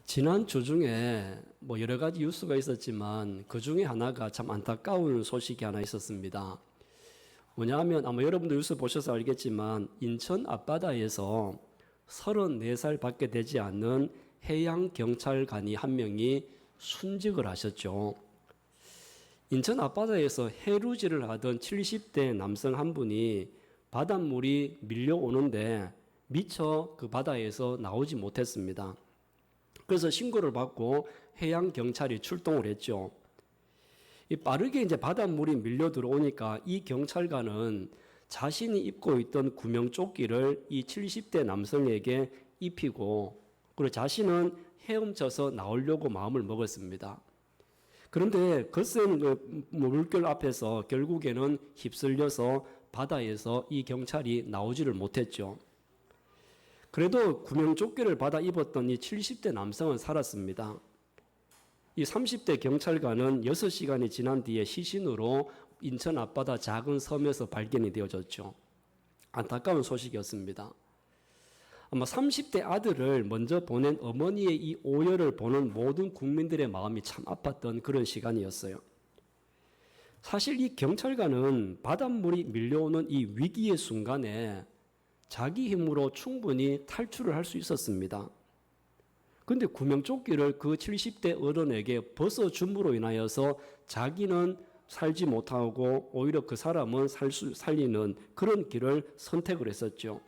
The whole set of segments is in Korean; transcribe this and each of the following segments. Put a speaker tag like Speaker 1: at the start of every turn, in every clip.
Speaker 1: 지난 주 중에 여러 가지 뉴스가 있었지만 그 중에 하나가 참 안타까운 소식이 하나 있었습니다. 뭐냐면 아마 여러분도 뉴스 보셔서 알겠지만 인천 앞바다에서 34살 밖에 되지 않는 해양 경찰관이 한 명이 순직을 하셨죠. 인천 앞바다에서 해루질을 하던 70대 남성 한 분이 바닷물이 밀려오는데 미처 그 바다에서 나오지 못했습니다. 그래서 신고를 받고 해양 경찰이 출동을 했죠. 빠르게 이제 바닷물이 밀려 들어오니까 이 경찰관은 자신이 입고 있던 구명조끼를 이 70대 남성에게 입히고 그리고 자신은 헤엄쳐서 나오려고 마음을 먹었습니다. 그런데 거센 물결 앞에서 결국에는 휩쓸려서 바다에서 이 경찰이 나오지를 못했죠. 그래도 구명조끼를 받아 입었던 이 70대 남성은 살았습니다. 이 30대 경찰관은 6시간이 지난 뒤에 시신으로 인천 앞바다 작은 섬에서 발견이 되어졌죠. 안타까운 소식이었습니다. 아마 30대 아들을 먼저 보낸 어머니의 이 오열을 보는 모든 국민들의 마음이 참 아팠던 그런 시간이었어요. 사실 이 경찰관은 바닷물이 밀려오는 이 위기의 순간에 자기 힘으로 충분히 탈출을 할 수 있었습니다. 그런데 구명조끼를 그 70대 어른에게 벗어줌으로 인하여서 자기는 살지 못하고 오히려 그 사람은 살리는 그런 길을 선택을 했었죠.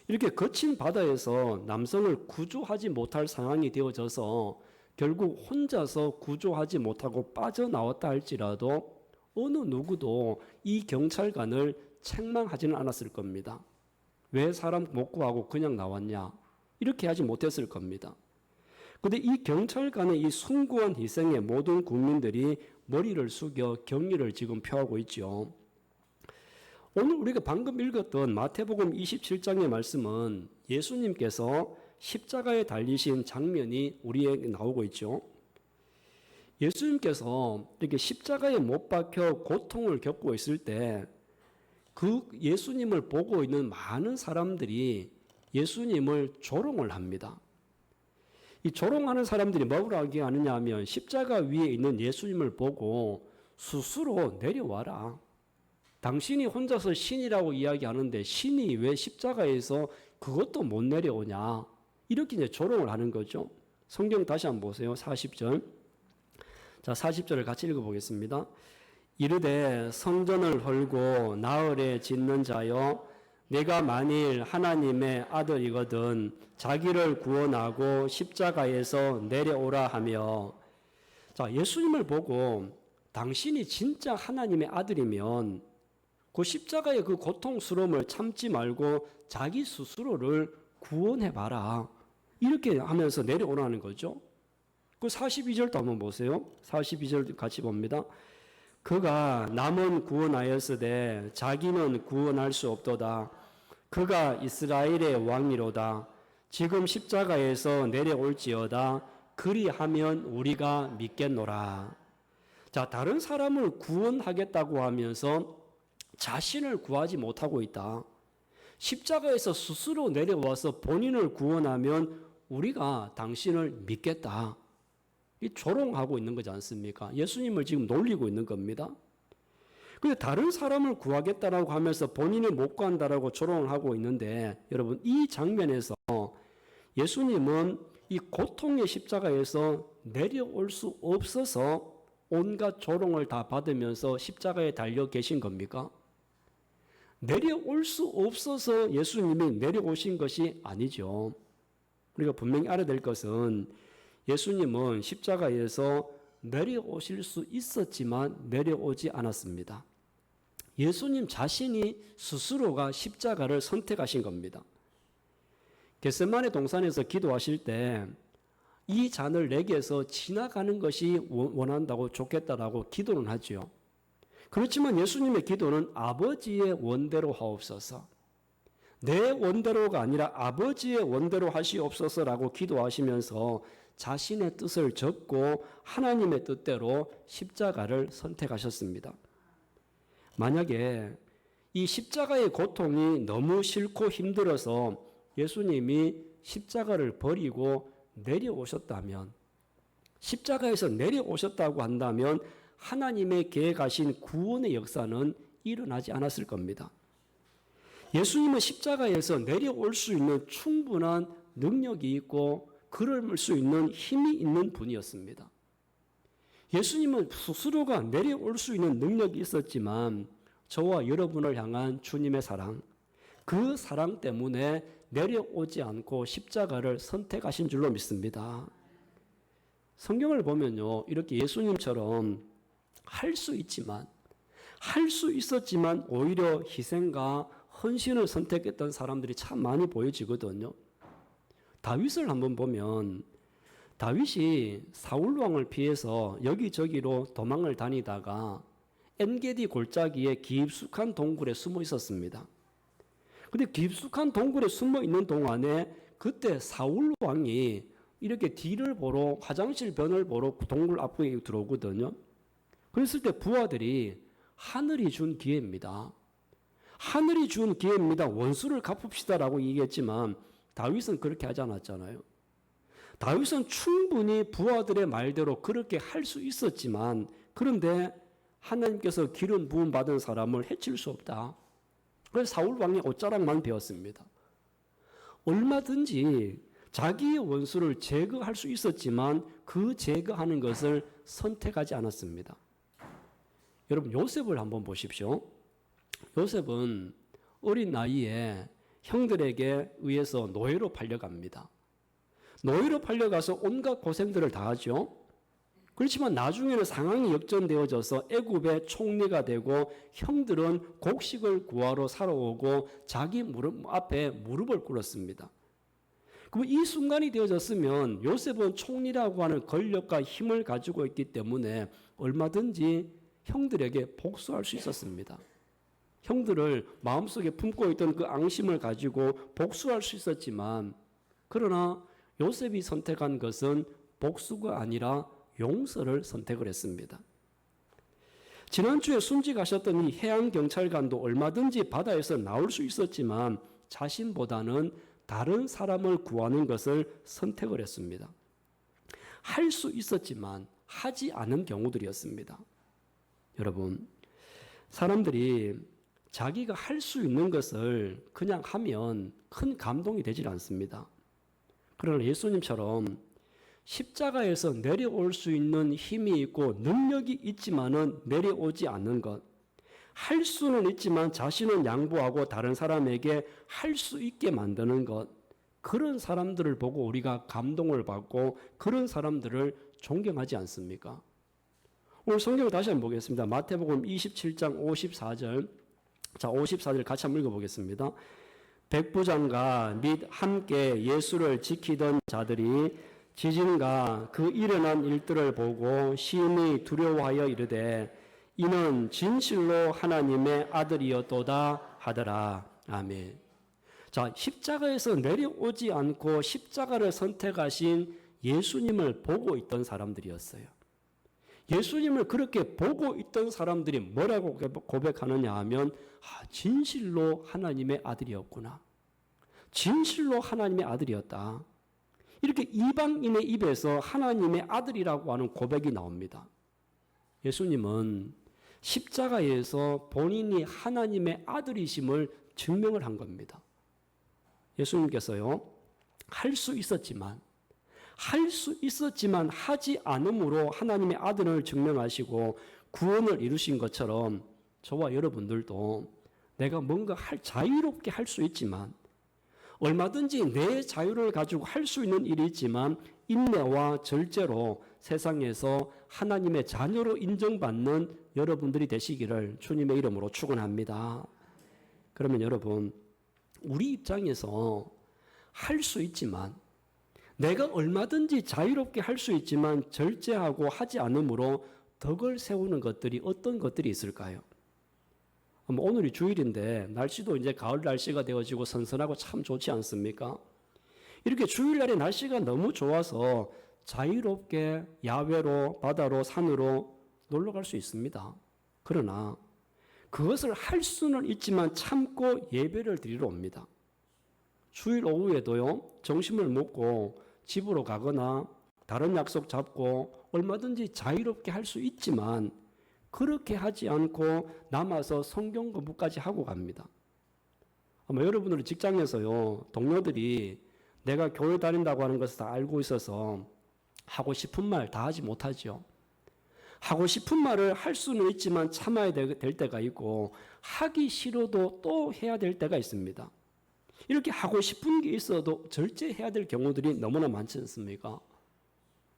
Speaker 1: 이렇게 거친 바다에서 남성을 구조하지 못할 상황이 되어져서 결국 혼자서 구조하지 못하고 빠져나왔다 할지라도 어느 누구도 이 경찰관을 책망하지는 않았을 겁니다. 왜 사람 못 구하고 그냥 나왔냐? 이렇게 하지 못했을 겁니다. 그런데 이 경찰관의 이 숭고한 희생에 모든 국민들이 머리를 숙여 경의를 지금 표하고 있죠. 오늘 우리가 방금 읽었던 마태복음 27장의 말씀은 예수님께서 십자가에 달리신 장면이 우리에게 나오고 있죠. 예수님께서 이렇게 십자가에 못 박혀 고통을 겪고 있을 때 그 예수님을 보고 있는 많은 사람들이 예수님을 조롱을 합니다. 이 조롱하는 사람들이 뭐라고 하느냐 하면 십자가 위에 있는 예수님을 보고 스스로 내려와라. 당신이 혼자서 신이라고 이야기하는데 신이 왜 십자가에서 그것도 못 내려오냐. 이렇게 이제 조롱을 하는 거죠. 성경 다시 한번 보세요. 40절. 자, 40절을 같이 읽어보겠습니다. 이르되 성전을 헐고 나흘에 짓는 자여 내가 만일 하나님의 아들이거든 자기를 구원하고 십자가에서 내려오라 하며. 자, 예수님을 보고 당신이 진짜 하나님의 아들이면 그 십자가의 그 고통스러움을 참지 말고 자기 스스로를 구원해봐라. 이렇게 하면서 내려오라는 거죠. 그 42절도 한번 보세요. 42절 같이 봅니다. 그가 남은 구원하였으되 자기는 구원할 수 없도다. 그가 이스라엘의 왕이로다. 지금 십자가에서 내려올지어다. 그리하면 우리가 믿겠노라. 자, 다른 사람을 구원하겠다고 하면서 자신을 구하지 못하고 있다. 십자가에서 스스로 내려와서 본인을 구원하면 우리가 당신을 믿겠다. 이 조롱하고 있는 거지 않습니까? 예수님을 지금 놀리고 있는 겁니다. 근데 다른 사람을 구하겠다라고 하면서 본인이 못 구한다라고 조롱을 하고 있는데 여러분 이 장면에서 예수님은 이 고통의 십자가에서 내려올 수 없어서 온갖 조롱을 다 받으면서 십자가에 달려 계신 겁니까? 내려올 수 없어서 예수님이 내려오신 것이 아니죠. 우리가 분명히 알아야 될 것은 예수님은 십자가에서 내려오실 수 있었지만 내려오지 않았습니다. 예수님 자신이 스스로가 십자가를 선택하신 겁니다. 겟세마네 동산에서 기도하실 때 이 잔을 내게서 지나가는 것이 원한다고 좋겠다라고 기도는 하죠. 그렇지만 예수님의 기도는 아버지의 원대로 하옵소서. 내 원대로가 아니라 아버지의 원대로 하시옵소서라고 기도하시면서 자신의 뜻을 접고 하나님의 뜻대로 십자가를 선택하셨습니다. 만약에 이 십자가의 고통이 너무 싫고 힘들어서 예수님이 십자가를 버리고 내려오셨다면, 십자가에서 내려오셨다고 한다면 하나님의 계획하신 구원의 역사는 일어나지 않았을 겁니다. 예수님은 십자가에서 내려올 수 있는 충분한 능력이 있고 그럴 수 있는 힘이 있는 분이었습니다. 예수님은 스스로가 내려올 수 있는 능력이 있었지만 저와 여러분을 향한 주님의 사랑, 그 사랑 때문에 내려오지 않고 십자가를 선택하신 줄로 믿습니다. 성경을 보면요, 이렇게 예수님처럼 할 수 있었지만 오히려 희생과 헌신을 선택했던 사람들이 참 많이 보여지거든요. 다윗을 한번 보면 다윗이 사울 왕을 피해서 여기저기로 도망을 다니다가 엔게디 골짜기에 깊숙한 동굴에 숨어 있었습니다. 근데 깊숙한 동굴에 숨어 있는 동안에 그때 사울 왕이 이렇게 뒤를 보러 화장실 변을 보러 동굴 앞에 들어오거든요. 그랬을 때 부하들이 하늘이 준 기회입니다. 하늘이 준 기회입니다. 원수를 갚읍시다라고 얘기했지만 다윗은 그렇게 하지 않았잖아요. 다윗은 충분히 부하들의 말대로 그렇게 할 수 있었지만 그런데 하나님께서 기름 부음 받은 사람을 해칠 수 없다. 그래서 사울 왕의 옷자락만 베었습니다. 얼마든지 자기의 원수를 제거할 수 있었지만 그 제거하는 것을 선택하지 않았습니다. 여러분 요셉을 한번 보십시오. 요셉은 어린 나이에 형들에게 의해서 노예로 팔려갑니다. 노예로 팔려가서 온갖 고생들을 다 하죠. 그렇지만 나중에는 상황이 역전되어져서 애굽의 총리가 되고 형들은 곡식을 구하러 살아오고 자기 무릎 앞에 무릎을 꿇었습니다. 그럼 이 순간이 되어졌으면 요셉은 총리라고 하는 권력과 힘을 가지고 있기 때문에 얼마든지 형들에게 복수할 수 있었습니다. 형들을 마음속에 품고 있던 그 앙심을 가지고 복수할 수 있었지만 그러나 요셉이 선택한 것은 복수가 아니라 용서를 선택을 했습니다. 지난주에 순직하셨던 이 해양경찰관도 얼마든지 바다에서 나올 수 있었지만 자신보다는 다른 사람을 구하는 것을 선택을 했습니다. 할 수 있었지만 하지 않은 경우들이었습니다. 여러분, 사람들이 자기가 할 수 있는 것을 그냥 하면 큰 감동이 되질 않습니다. 그러나 예수님처럼 십자가에서 내려올 수 있는 힘이 있고 능력이 있지만은 내려오지 않는 것, 할 수는 있지만 자신은 양보하고 다른 사람에게 할 수 있게 만드는 것, 그런 사람들을 보고 우리가 감동을 받고 그런 사람들을 존경하지 않습니까? 오늘 성경을 다시 한번 보겠습니다. 마태복음 27장 54절. 자, 54절 같이 한번 읽어보겠습니다. 백부장과 및 함께 예수를 지키던 자들이 지진과 그 일어난 일들을 보고 심히 두려워하여 이르되 이는 진실로 하나님의 아들이었도다 하더라. 아멘. 자, 십자가에서 내려오지 않고 십자가를 선택하신 예수님을 보고 있던 사람들이었어요. 예수님을 그렇게 보고 있던 사람들이 뭐라고 고백하느냐 하면 진실로 하나님의 아들이었구나. 진실로 하나님의 아들이었다. 이렇게 이방인의 입에서 하나님의 아들이라고 하는 고백이 나옵니다. 예수님은 십자가에서 본인이 하나님의 아들이심을 증명을 한 겁니다. 예수님께서요, 할 수 있었지만 하지 않음으로 하나님의 아들을 증명하시고 구원을 이루신 것처럼 저와 여러분들도 내가 뭔가 자유롭게 할 수 있지만 얼마든지 내 자유를 가지고 할 수 있는 일이 있지만 인내와 절제로 세상에서 하나님의 자녀로 인정받는 여러분들이 되시기를 주님의 이름으로 축원합니다. 그러면 여러분, 우리 입장에서 할 수 있지만 내가 얼마든지 자유롭게 할 수 있지만 절제하고 하지 않으므로 덕을 세우는 것들이 어떤 것들이 있을까요? 오늘이 주일인데 날씨도 이제 가을 날씨가 되어지고 선선하고 참 좋지 않습니까? 이렇게 주일날에 날씨가 너무 좋아서 자유롭게 야외로 바다로 산으로 놀러 갈 수 있습니다. 그러나 그것을 할 수는 있지만 참고 예배를 드리러 옵니다. 주일 오후에도요, 점심을 먹고 집으로 가거나 다른 약속 잡고 얼마든지 자유롭게 할 수 있지만 그렇게 하지 않고 남아서 성경 공부까지 하고 갑니다. 아마 여러분들 직장에서요, 동료들이 내가 교회 다닌다고 하는 것을 다 알고 있어서 하고 싶은 말 다 하지 못하죠. 하고 싶은 말을 할 수는 있지만 참아야 될 때가 있고 하기 싫어도 또 해야 될 때가 있습니다. 이렇게 하고 싶은 게 있어도 절제해야 될 경우들이 너무나 많지 않습니까?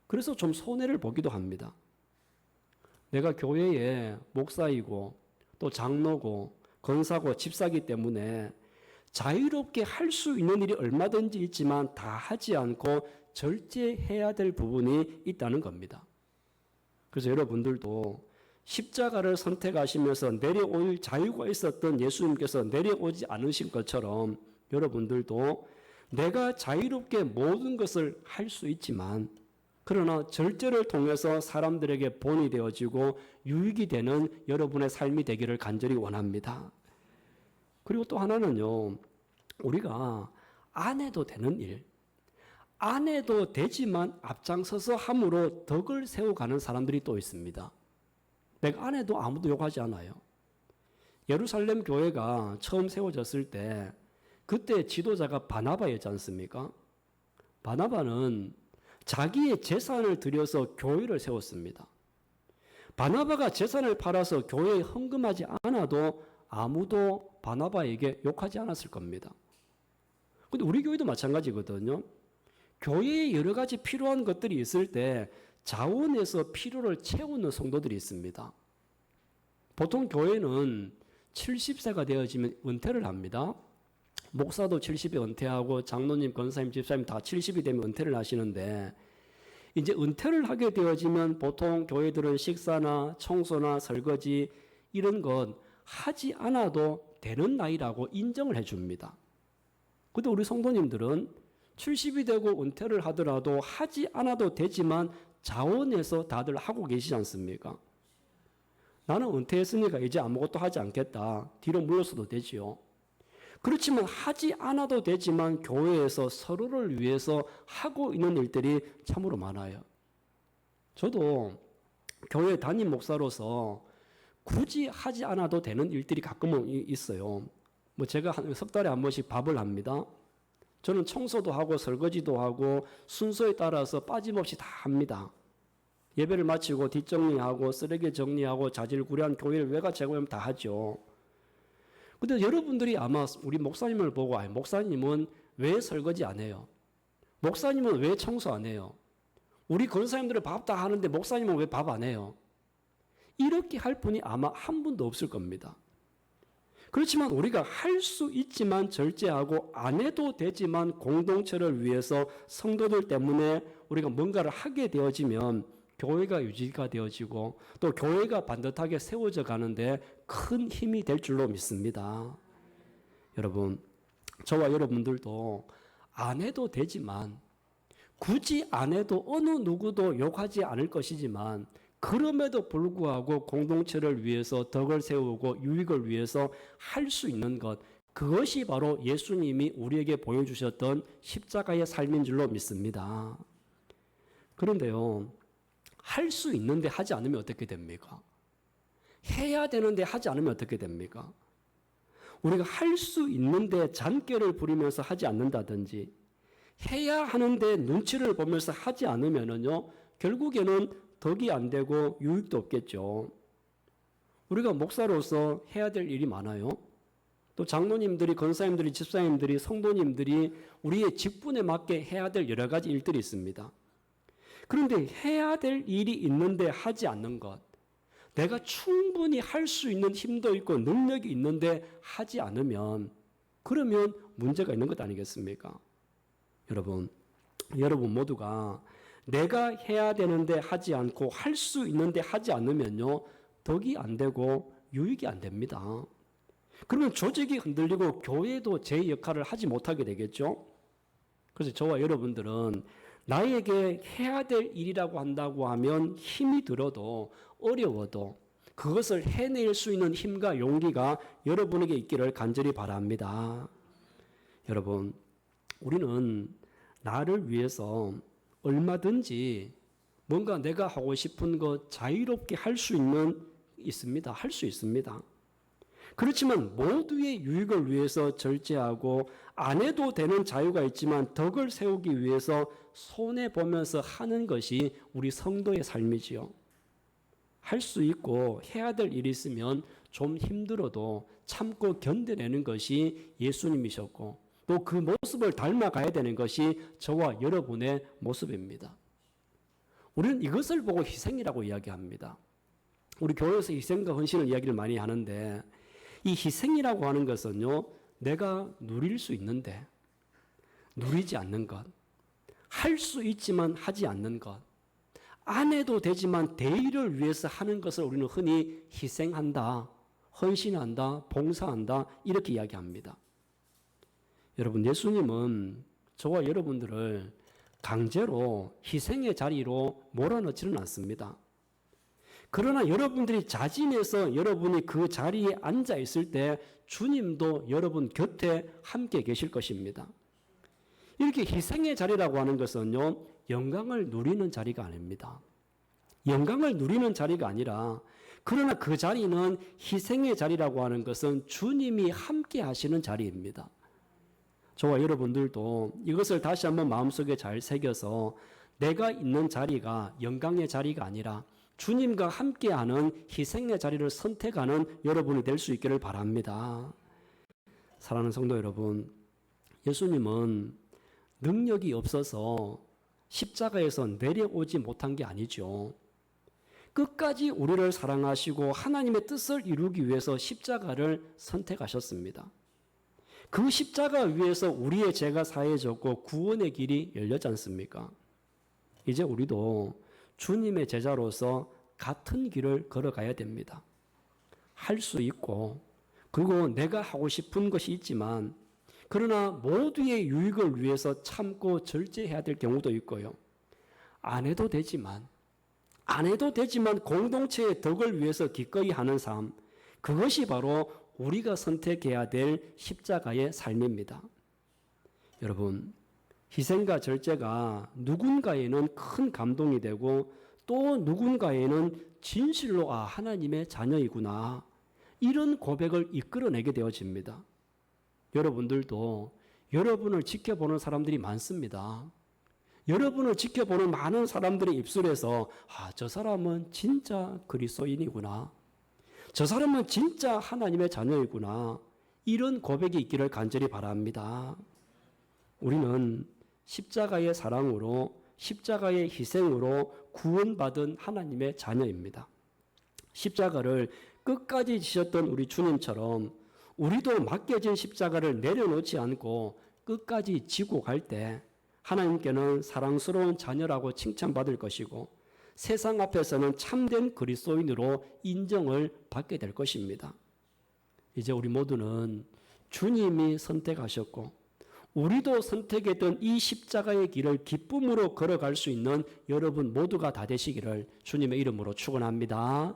Speaker 1: 그래서 좀 손해를 보기도 합니다. 내가 교회의 목사이고 또 장로고 권사고 집사기 때문에 자유롭게 할 수 있는 일이 얼마든지 있지만 다 하지 않고 절제해야 될 부분이 있다는 겁니다. 그래서 여러분들도 십자가를 선택하시면서 내려올 자유가 있었던 예수님께서 내려오지 않으신 것처럼 여러분들도 내가 자유롭게 모든 것을 할 수 있지만 그러나 절제를 통해서 사람들에게 본이 되어지고 유익이 되는 여러분의 삶이 되기를 간절히 원합니다. 그리고 또 하나는요, 우리가 안 해도 되는 일, 안 해도 되지만 앞장서서 함으로 덕을 세워가는 사람들이 또 있습니다. 내가 안 해도 아무도 욕하지 않아요. 예루살렘 교회가 처음 세워졌을 때 그때 지도자가 바나바였지 않습니까? 바나바는 자기의 재산을 들여서 교회를 세웠습니다. 바나바가 재산을 팔아서 교회에 헌금하지 않아도 아무도 바나바에게 욕하지 않았을 겁니다. 근데 우리 교회도 마찬가지거든요. 교회에 여러 가지 필요한 것들이 있을 때 자원에서 필요를 채우는 성도들이 있습니다. 보통 교회는 70세가 되어지면 은퇴를 합니다. 목사도 70에 은퇴하고 장로님, 권사님, 집사님 다 70이 되면 은퇴를 하시는데 이제 은퇴를 하게 되어지면 보통 교회들은 식사나 청소나 설거지 이런 것 하지 않아도 되는 나이라고 인정을 해줍니다. 근데 우리 성도님들은 70이 되고 은퇴를 하더라도 하지 않아도 되지만 자원해서 다들 하고 계시지 않습니까? 나는 은퇴했으니까 이제 아무것도 하지 않겠다. 뒤로 물러서도 되지요. 그렇지만 하지 않아도 되지만 교회에서 서로를 위해서 하고 있는 일들이 참으로 많아요. 저도 교회 담임 목사로서 굳이 하지 않아도 되는 일들이 가끔은 있어요. 뭐 제가 한 석 달에 한 번씩 밥을 합니다. 저는 청소도 하고 설거지도 하고 순서에 따라서 빠짐없이 다 합니다. 예배를 마치고 뒷정리하고 쓰레기 정리하고 자질구레한 교회를 외가 제거하면 다 하죠. 근데 여러분들이 아마 우리 목사님을 보고 목사님은 왜 설거지 안 해요? 목사님은 왜 청소 안 해요? 우리 권사님들은 밥 다 하는데 목사님은 왜 밥 안 해요? 이렇게 할 분이 아마 한 분도 없을 겁니다. 그렇지만 우리가 할 수 있지만 절제하고 안 해도 되지만 공동체를 위해서 성도들 때문에 우리가 뭔가를 하게 되어지면 교회가 유지가 되어지고 또 교회가 반듯하게 세워져 가는데 큰 힘이 될 줄로 믿습니다. 여러분, 저와 여러분들도 안 해도 되지만 굳이 안 해도 어느 누구도 욕하지 않을 것이지만 그럼에도 불구하고 공동체를 위해서 덕을 세우고 유익을 위해서 할 수 있는 것, 그것이 바로 예수님이 우리에게 보여주셨던 십자가의 삶인 줄로 믿습니다. 그런데요, 할 수 있는데 하지 않으면 어떻게 됩니까? 해야 되는데 하지 않으면 어떻게 됩니까? 우리가 할 수 있는데 잔꾀를 부리면서 하지 않는다든지 해야 하는데 눈치를 보면서 하지 않으면요, 결국에는 덕이 안 되고 유익도 없겠죠. 우리가 목사로서 해야 될 일이 많아요. 또 장로님들이, 권사님들이, 집사님들이, 성도님들이 우리의 직분에 맞게 해야 될 여러 가지 일들이 있습니다. 그런데 해야 될 일이 있는데 하지 않는 것, 내가 충분히 할 수 있는 힘도 있고 능력이 있는데 하지 않으면 그러면 문제가 있는 것 아니겠습니까? 여러분 모두가 내가 해야 되는데 하지 않고 할 수 있는데 하지 않으면요, 덕이 안 되고 유익이 안 됩니다. 그러면 조직이 흔들리고 교회도 제 역할을 하지 못하게 되겠죠. 그래서 저와 여러분들은 나에게 해야 될 일이라고 한다고 하면 힘이 들어도 어려워도 그것을 해낼 수 있는 힘과 용기가 여러분에게 있기를 간절히 바랍니다. 여러분, 우리는 나를 위해서 얼마든지 뭔가 내가 하고 싶은 것 자유롭게 할 수 있습니다. 할 수 있습니다. 그렇지만 모두의 유익을 위해서 절제하고 안 해도 되는 자유가 있지만 덕을 세우기 위해서 손해보면서 하는 것이 우리 성도의 삶이지요. 할 수 있고 해야 될 일이 있으면 좀 힘들어도 참고 견뎌내는 것이 예수님이셨고 또 그 모습을 닮아가야 되는 것이 저와 여러분의 모습입니다. 우리는 이것을 보고 희생이라고 이야기합니다. 우리 교회에서 희생과 헌신을 이야기를 많이 하는데 이 희생이라고 하는 것은요, 내가 누릴 수 있는데 누리지 않는 것, 할 수 있지만 하지 않는 것, 안 해도 되지만 대의를 위해서 하는 것을 우리는 흔히 희생한다, 헌신한다, 봉사한다 이렇게 이야기합니다. 여러분, 예수님은 저와 여러분들을 강제로 희생의 자리로 몰아넣지는 않습니다. 그러나 여러분들이 자진해서 여러분이 그 자리에 앉아 있을 때 주님도 여러분 곁에 함께 계실 것입니다. 이렇게 희생의 자리라고 하는 것은요, 영광을 누리는 자리가 아닙니다. 영광을 누리는 자리가 아니라, 그러나 그 자리는 희생의 자리라고 하는 것은 주님이 함께 하시는 자리입니다. 저와 여러분들도 이것을 다시 한번 마음속에 잘 새겨서 내가 있는 자리가 영광의 자리가 아니라 주님과 함께하는 희생의 자리를 선택하는 여러분이 될 수 있기를 바랍니다. 사랑하는 성도 여러분, 예수님은 능력이 없어서 십자가에서 내려오지 못한 게 아니죠. 끝까지 우리를 사랑하시고 하나님의 뜻을 이루기 위해서 십자가를 선택하셨습니다. 그 십자가 위에서 우리의 죄가 사해졌고 구원의 길이 열렸지 않습니까? 이제 우리도 주님의 제자로서 같은 길을 걸어가야 됩니다. 할 수 있고 그리고 내가 하고 싶은 것이 있지만 그러나 모두의 유익을 위해서 참고 절제해야 될 경우도 있고요. 안 해도 되지만 공동체의 덕을 위해서 기꺼이 하는 삶, 그것이 바로 우리가 선택해야 될 십자가의 삶입니다. 여러분, 희생과 절제가 누군가에는 큰 감동이 되고 또 누군가에는 진실로 하나님의 자녀이구나 이런 고백을 이끌어내게 되어집니다. 여러분들도 여러분을 지켜보는 사람들이 많습니다. 여러분을 지켜보는 많은 사람들의 입술에서 저 사람은 진짜 그리스도인이구나, 저 사람은 진짜 하나님의 자녀이구나 이런 고백이 있기를 간절히 바랍니다. 우리는 십자가의 사랑으로 십자가의 희생으로 구원받은 하나님의 자녀입니다. 십자가를 끝까지 지셨던 우리 주님처럼 우리도 맡겨진 십자가를 내려놓지 않고 끝까지 지고 갈 때 하나님께는 사랑스러운 자녀라고 칭찬받을 것이고 세상 앞에서는 참된 그리스도인으로 인정을 받게 될 것입니다. 이제 우리 모두는 주님이 선택하셨고 우리도 선택했던 이 십자가의 길을 기쁨으로 걸어갈 수 있는 여러분 모두가 다 되시기를 주님의 이름으로 축원합니다.